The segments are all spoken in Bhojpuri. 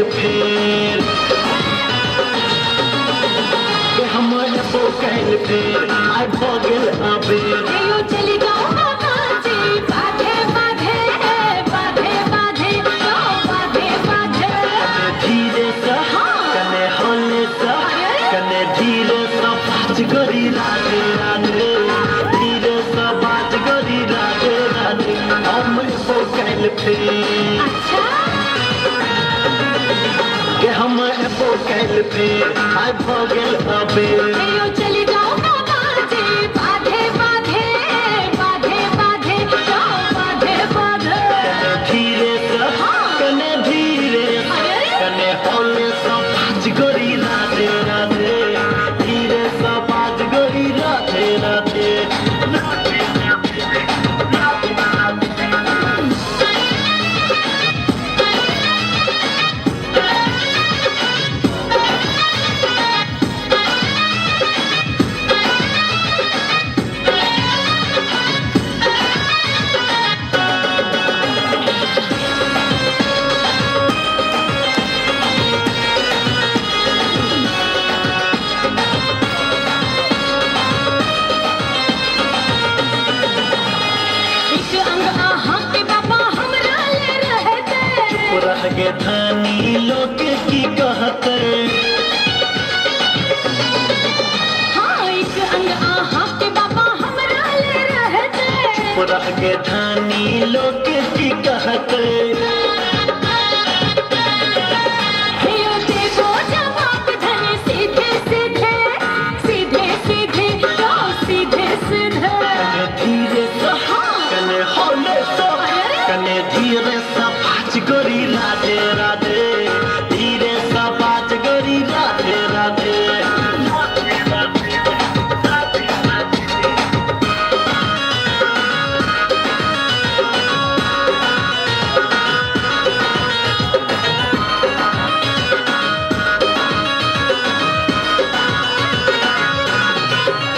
फेर हमर बोकल फेर आई भगल अबेर यो चली गाँव बाजे बाधे बाधे बाधे बाधे बाधे बाधे धीरे से कने हले से कने धीरे से बाज गरी राधे राधे धीरे से बाज गरी राधे राधे हमर बोकल फेर अच्छा हमर बोकल फेर आई भगल अबेर यो चली गाँव बाजे बाधे बाधे बाधे बाधे बाधे बाधे धीरे से कने धीरे कने हले से बाज गरी राधे राधे धीरे से बाज गरी राधे राधे के धानी लोग की कहते हाँ एक अंग आहा के बाबा हमरा ले रहते पुरह के धानी लोग की कहते यो देखो जवाब धने सीधे सीधे सीधे सीधे सीधे सीधे धीरे से कने हौले से कने धीरे से बाज गरी राधे राधे धीरे से बाज गरी राधे राधे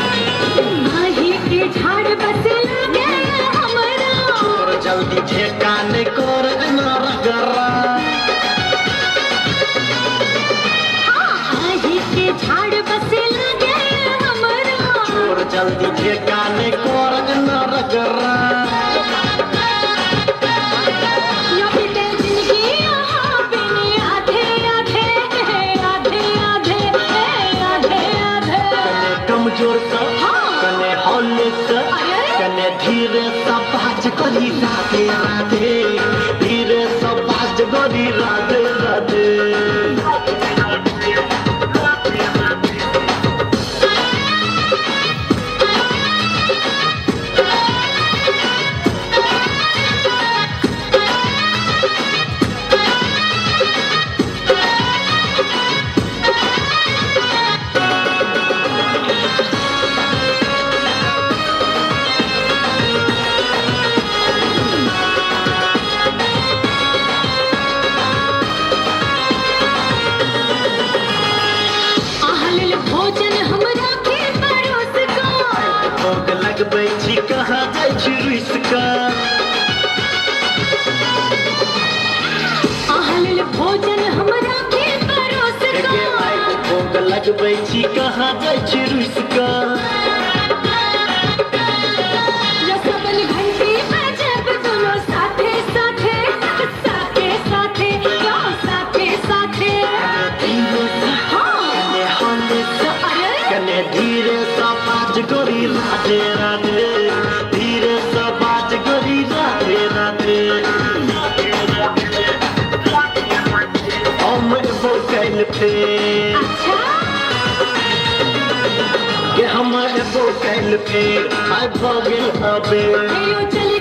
माही के झाड़ बस लगे हमरा छोड़ जल्दी ठेकाने कर न रगरा माही के झाड़ बस लगे हमरा छोड़ जल्दी ठेकाने कर न रगरा यो बीते जिंदगी यहाँ बिनी आधे आधे आधे आधे आधे आधे कने कमजोर से कने हौले से कने धीरे से बाज गरी राधे राधे धीरे से बाज गरी राधे राधे आहलिल भोजन हमरा के परोस का भोग लगबै छी कहाँ जाइ छी रुइस का आहलिल भोजन हमरा के परोस का भोग लगबै छी कहाँ जाइ छी रुइस का रसबन घंटी बजब दोनों साथे साथे साथे साथे साथे साथे धीरे से कने हौले से कने धीरे से बाज गरी राधे राधे धीरे से बाज गरी राधे राधे हम बोकल फेर अच्छा के हम बोकल फेर आई भगल अबेर यो चली